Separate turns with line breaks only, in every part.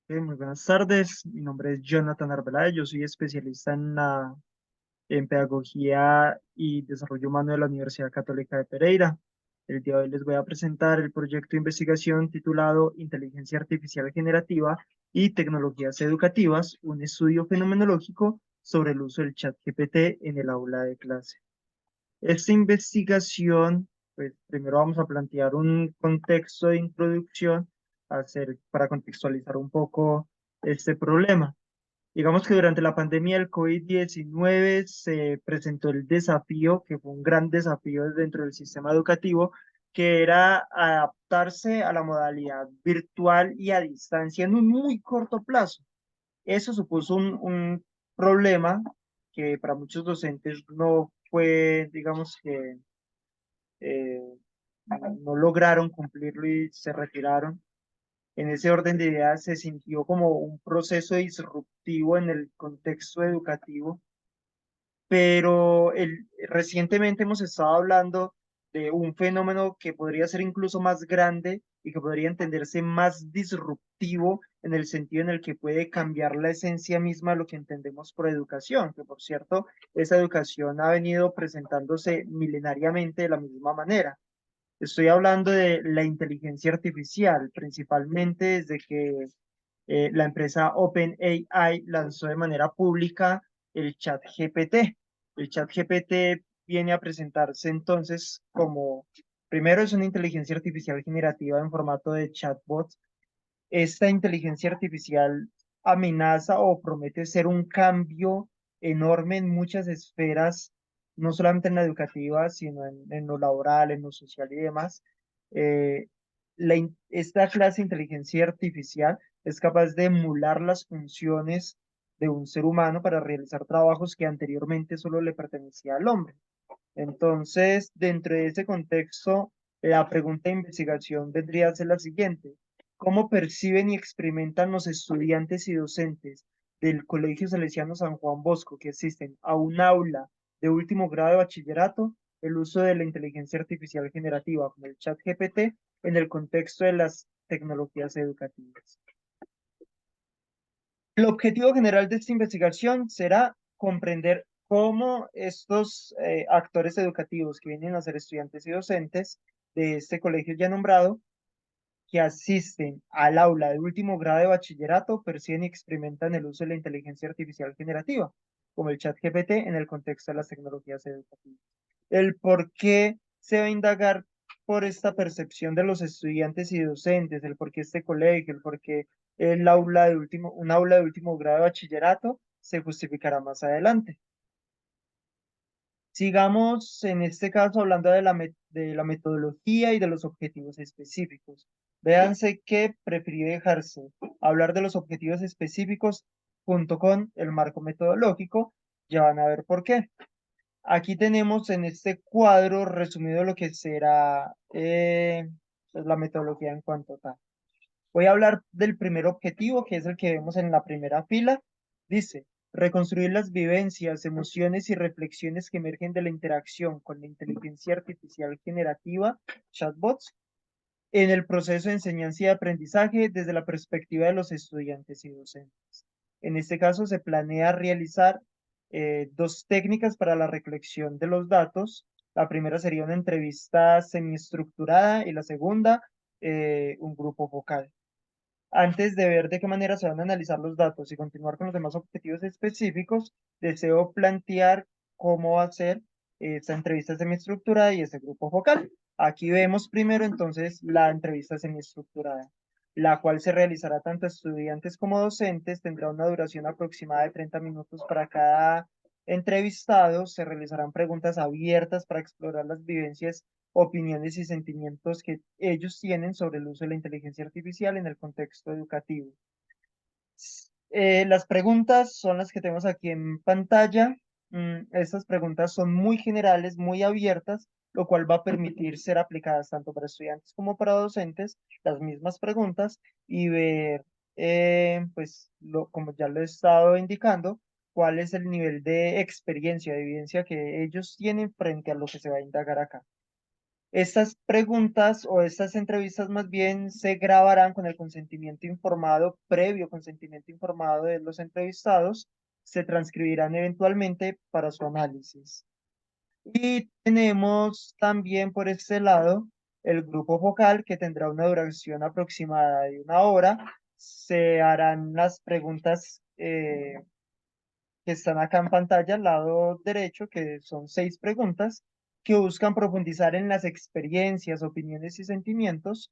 Muy buenas tardes, mi nombre es Jonathan Arbeláez, yo soy especialista en Pedagogía y Desarrollo Humano de la Universidad Católica de Pereira. El día de hoy les voy a presentar el proyecto de investigación titulado Inteligencia Artificial Generativa y Tecnologías Educativas, un estudio fenomenológico sobre el uso del chat GPT en el aula de clase. Esta investigación, pues primero vamos a plantear un contexto de introducción para contextualizar un poco este problema. Digamos que durante la pandemia del COVID-19 se presentó el desafío, que fue un gran desafío dentro del sistema educativo, que era adaptarse a la modalidad virtual y a distancia en un muy corto plazo. Eso supuso un problema que para muchos docentes no fue, digamos que eh, no lograron cumplirlo y se retiraron. En ese orden de ideas se sintió como un proceso disruptivo en el contexto educativo, pero recientemente hemos estado hablando de un fenómeno que podría ser incluso más grande y que podría entenderse más disruptivo en el sentido en el que puede cambiar la esencia misma de lo que entendemos por educación, que por cierto, esa educación ha venido presentándose milenariamente de la misma manera. Estoy hablando de la inteligencia artificial, principalmente desde que la empresa OpenAI lanzó de manera pública el chat GPT. El chat GPT viene a presentarse entonces como, primero es una inteligencia artificial generativa en formato de chatbot. Esta inteligencia artificial amenaza o promete ser un cambio enorme en muchas esferas, no solamente en la educativa, sino en lo laboral, en lo social y demás. Eh, esta clase de inteligencia artificial es capaz de emular las funciones de un ser humano para realizar trabajos que anteriormente solo le pertenecía al hombre. Entonces, dentro de ese contexto, la pregunta de investigación vendría a ser la siguiente. ¿Cómo perciben y experimentan los estudiantes y docentes del Colegio Salesiano San Juan Bosco que asisten a un aula de último grado de bachillerato el uso de la inteligencia artificial generativa como el chat GPT en el contexto de las tecnologías educativas? El objetivo general de esta investigación será comprender cómo estos actores educativos que vienen a ser estudiantes y docentes de este colegio ya nombrado, que asisten al aula de último grado de bachillerato, perciben y experimentan el uso de la inteligencia artificial generativa, como el chat GPT, en el contexto de las tecnologías educativas. El por qué se va a indagar por esta percepción de los estudiantes y docentes, el por qué este colegio, el por qué un aula de último grado de bachillerato, se justificará más adelante. Sigamos en este caso hablando de la metodología y de los objetivos específicos. Véanse que prefirió dejarse hablar de los objetivos específicos junto con el marco metodológico. Ya van a ver por qué. Aquí tenemos en este cuadro resumido lo que será pues, la metodología en cuanto a tal. Voy a hablar del primer objetivo, que es el que vemos en la primera fila. Dice, reconstruir las vivencias, emociones y reflexiones que emergen de la interacción con la inteligencia artificial generativa, chatbots, en el proceso de enseñanza y aprendizaje desde la perspectiva de los estudiantes y docentes. En este caso, se planea realizar dos técnicas para la recolección de los datos. La primera sería una entrevista semiestructurada y la segunda, un grupo focal. Antes de ver de qué manera se van a analizar los datos y continuar con los demás objetivos específicos, deseo plantear cómo va a ser esta entrevista semiestructurada y este grupo focal. Aquí vemos primero entonces la entrevista semiestructurada, la cual se realizará tanto a estudiantes como docentes, tendrá una duración aproximada de 30 minutos para cada entrevistado, se realizarán preguntas abiertas para explorar las vivencias, opiniones y sentimientos que ellos tienen sobre el uso de la inteligencia artificial en el contexto educativo. Las preguntas son las que tenemos aquí en pantalla. Estas preguntas son muy generales, muy abiertas, lo cual va a permitir ser aplicadas tanto para estudiantes como para docentes, las mismas preguntas y ver, pues, como ya lo he estado indicando, cuál es el nivel de experiencia, de evidencia que ellos tienen frente a lo que se va a indagar acá. Estas preguntas o estas entrevistas más bien se grabarán con el consentimiento informado, previo consentimiento informado de los entrevistados, se transcribirán eventualmente para su análisis. Y tenemos también por este lado el grupo focal que tendrá una duración aproximada de 1 hora. Se harán las preguntas que están acá en pantalla al lado derecho, que son 6 preguntas que buscan profundizar en las experiencias, opiniones y sentimientos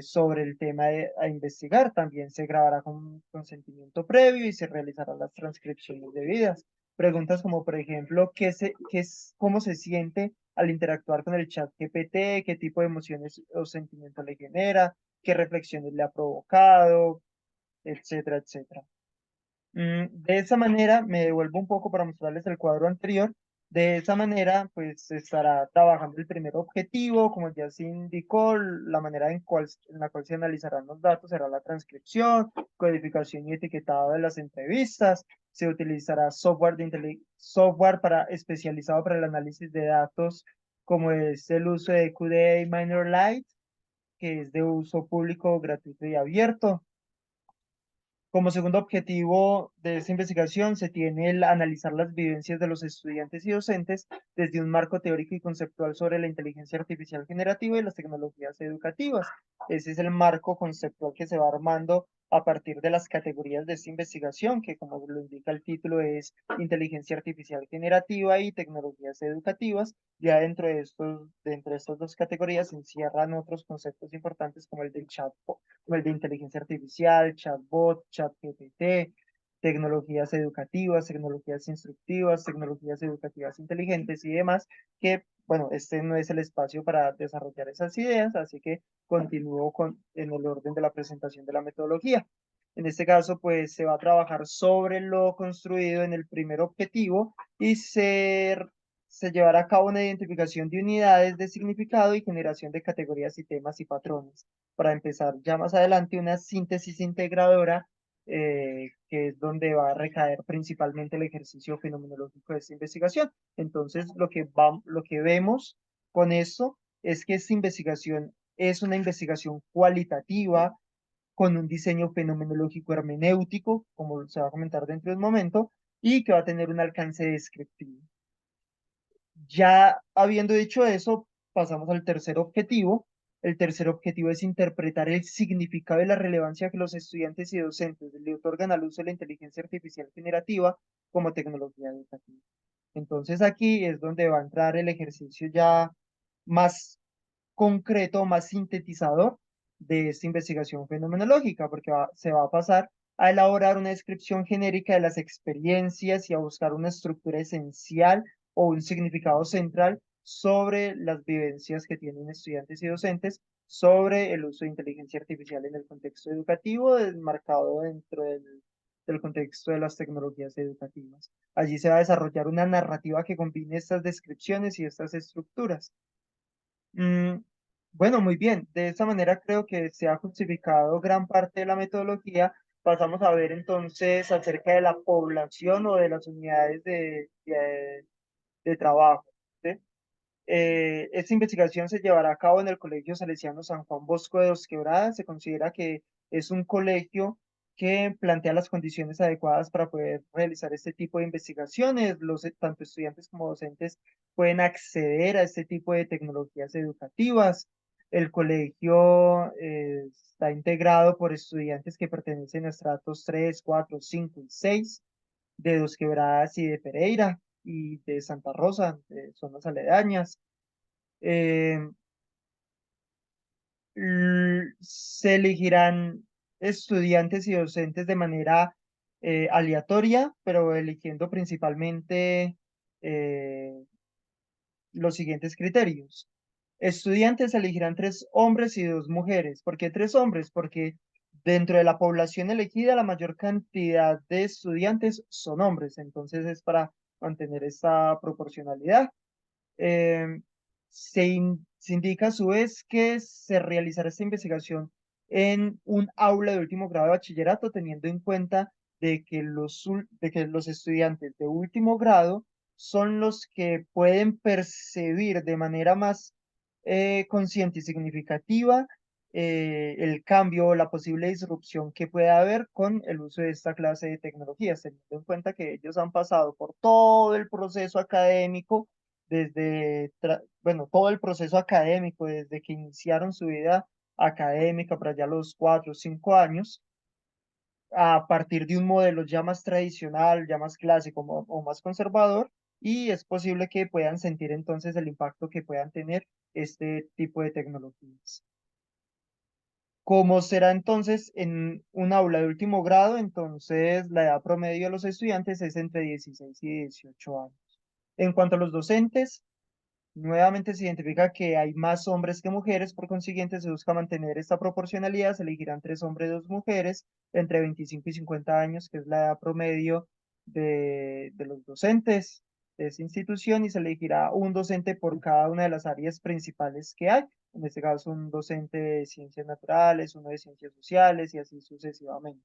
sobre el tema a investigar. También se grabará con consentimiento previo y se realizarán las transcripciones debidas. Preguntas como, por ejemplo, cómo se siente al interactuar con el chat GPT, qué tipo de emociones o sentimientos le genera, qué reflexiones le ha provocado, etcétera, etcétera. De esa manera, me devuelvo un poco para mostrarles el cuadro anterior. De esa manera, pues se estará trabajando el primer objetivo, como ya se indicó, la manera en la cual se analizarán los datos será la transcripción, codificación y etiquetado de las entrevistas. Se utilizará software especializado para el análisis de datos, como es el uso de QDA Minor Lite, que es de uso público, gratuito y abierto. Como segundo objetivo de esta investigación se tiene el analizar las vivencias de los estudiantes y docentes desde un marco teórico y conceptual sobre la inteligencia artificial generativa y las tecnologías educativas. Ese es el marco conceptual que se va armando a partir de las categorías de esta investigación, que como lo indica el título es inteligencia artificial generativa y tecnologías educativas. Ya dentro de estas dos categorías se encierran otros conceptos importantes como el del chatbot, como el de inteligencia artificial, chatbot, chatGPT, tecnologías instructivas, tecnologías educativas inteligentes y demás, que, bueno, este no es el espacio para desarrollar esas ideas, así que continúo en el orden de la presentación de la metodología. En este caso, pues se va a trabajar sobre lo construido en el primer objetivo y se llevará a cabo una identificación de unidades de significado y generación de categorías y temas y patrones para empezar ya más adelante una síntesis integradora, que es donde va a recaer principalmente el ejercicio fenomenológico de esta investigación. Entonces, lo que vemos con esto es que esta investigación es una investigación cualitativa con un diseño fenomenológico hermenéutico, como se va a comentar dentro de un momento, y que va a tener un alcance descriptivo. Ya habiendo dicho eso, pasamos al tercer objetivo. El tercer objetivo es interpretar el significado y la relevancia que los estudiantes y docentes le otorgan al uso de la inteligencia artificial generativa como tecnología educativa. Entonces aquí es donde va a entrar el ejercicio ya más concreto, más sintetizador de esta investigación fenomenológica, porque se va a pasar a elaborar una descripción genérica de las experiencias y a buscar una estructura esencial o un significado central sobre las vivencias que tienen estudiantes y docentes sobre el uso de inteligencia artificial en el contexto educativo, enmarcado dentro del contexto de las tecnologías educativas. Allí se va a desarrollar una narrativa que combine estas descripciones y estas estructuras. Mm, bueno, muy bien. De esta manera creo que se ha justificado gran parte de la metodología. Pasamos a ver entonces acerca de la población o de las unidades de trabajo. ¿Sí? Esta investigación se llevará a cabo en el Colegio Salesiano San Juan Bosco de Dos Quebradas. Se considera que es un colegio que plantea las condiciones adecuadas para poder realizar este tipo de investigaciones. Tanto estudiantes como docentes pueden acceder a este tipo de tecnologías educativas. El colegio está integrado por estudiantes que pertenecen a estratos 3, 4, 5 y 6 de Dos Quebradas y de Pereira y de Santa Rosa, de zonas aledañas. Eh, Se elegirán estudiantes y docentes de manera aleatoria, pero eligiendo principalmente eh, los siguientes criterios. Estudiantes elegirán 3 hombres y 2 mujeres. ¿Por qué 3 hombres? Porque dentro de la población elegida, la mayor cantidad de estudiantes son hombres, entonces es para mantener esta proporcionalidad. Eh, se indica a su vez que se realizará esta investigación en un aula de último grado de bachillerato, teniendo en cuenta de que los estudiantes de último grado son los que pueden percibir de manera más consciente y significativa el cambio o la posible disrupción que pueda haber con el uso de esta clase de tecnologías, teniendo en cuenta que ellos han pasado por todo el proceso académico, bueno, todo el proceso académico desde que iniciaron su vida académica para allá los 4 o 5 años, a partir de un modelo ya más tradicional, ya más clásico o más conservador, y es posible que puedan sentir entonces el impacto que puedan tener este tipo de tecnologías. Como será entonces en un aula de último grado, entonces la edad promedio de los estudiantes es entre 16 y 18 años. En cuanto a los docentes, nuevamente se identifica que hay más hombres que mujeres, por consiguiente se busca mantener esta proporcionalidad, se elegirán 3 hombres y 2 mujeres entre 25 y 50 años, que es la edad promedio de los docentes de esa institución, y se elegirá un docente por cada una de las áreas principales que hay. En este caso, un docente de ciencias naturales, uno de ciencias sociales y así sucesivamente.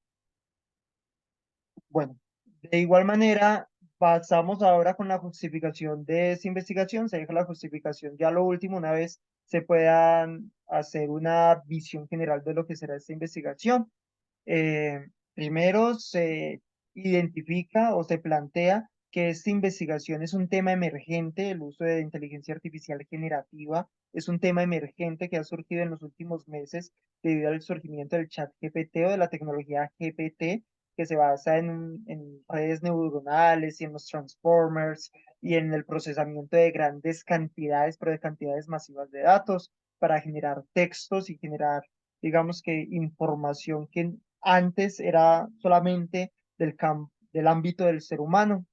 Bueno, de igual manera, pasamos ahora con la justificación de esa investigación. Se deja la justificación ya lo último, una vez se puedan hacer una visión general de lo que será esta investigación. Eh, Primero se identifica o se plantea que esta investigación es un tema emergente, el uso de inteligencia artificial generativa es un tema emergente que ha surgido en los últimos meses debido al surgimiento del chat GPT o de la tecnología GPT, que se basa en redes neuronales y en los transformers y en el procesamiento de grandes cantidades, pero de cantidades masivas de datos para generar textos y generar, digamos que, información que antes era solamente del ámbito del ser humano.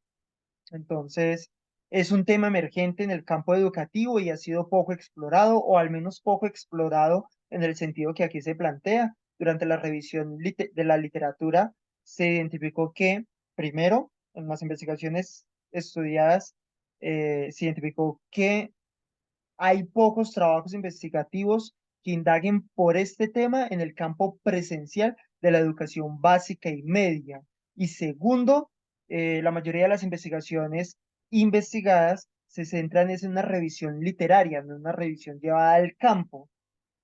Entonces, es un tema emergente en el campo educativo y ha sido poco explorado, o al menos poco explorado en el sentido que aquí se plantea. Durante la revisión de la literatura, se identificó que, primero, en las investigaciones estudiadas, se identificó que hay pocos trabajos investigativos que indaguen por este tema en el campo presencial de la educación básica y media. Y segundo, la mayoría de las investigaciones investigadas se centran en una revisión literaria, no una revisión llevada al campo.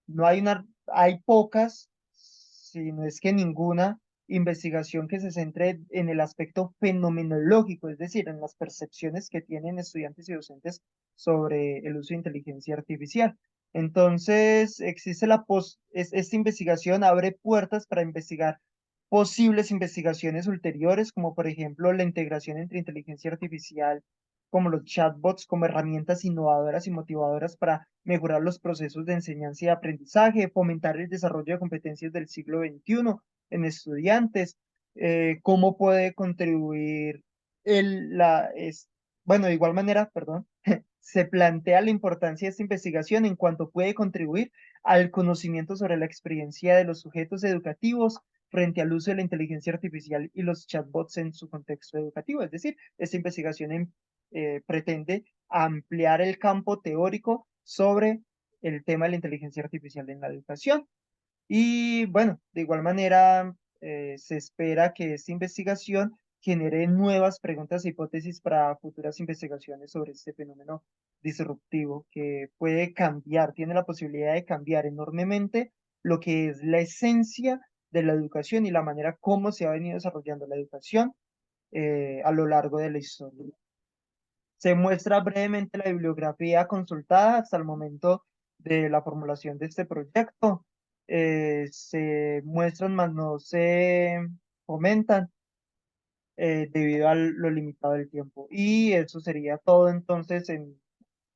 No hay hay pocas, si no es que ninguna, investigación que se centre en el aspecto fenomenológico, es decir, en las percepciones que tienen estudiantes y docentes sobre el uso de inteligencia artificial. Entonces, existe esta investigación abre puertas para investigar posibles investigaciones ulteriores, como por ejemplo la integración entre inteligencia artificial, como los chatbots, como herramientas innovadoras y motivadoras para mejorar los procesos de enseñanza y aprendizaje, fomentar el desarrollo de competencias del siglo XXI en estudiantes, cómo puede contribuir bueno, de igual manera, perdón, se plantea la importancia de esta investigación en cuanto puede contribuir al conocimiento sobre la experiencia de los sujetos educativos frente al uso de la inteligencia artificial y los chatbots en su contexto educativo. Es decir, esta investigación pretende ampliar el campo teórico sobre el tema de la inteligencia artificial en la educación. Y bueno, de igual manera, se espera que esta investigación genere nuevas preguntas e hipótesis para futuras investigaciones sobre este fenómeno disruptivo que puede cambiar, tiene la posibilidad de cambiar enormemente lo que es la esencia de la educación y la manera como se ha venido desarrollando la educación a lo largo de la historia. Se muestra brevemente la bibliografía consultada hasta el momento de la formulación de este proyecto. Se muestran, mas no se comentan debido a lo limitado del tiempo. Y eso sería todo entonces en el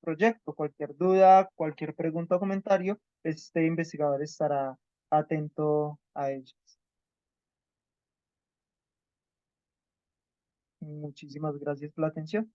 proyecto. Cualquier duda, cualquier pregunta o comentario, este investigador estará atento a ellos. Muchísimas gracias por la atención.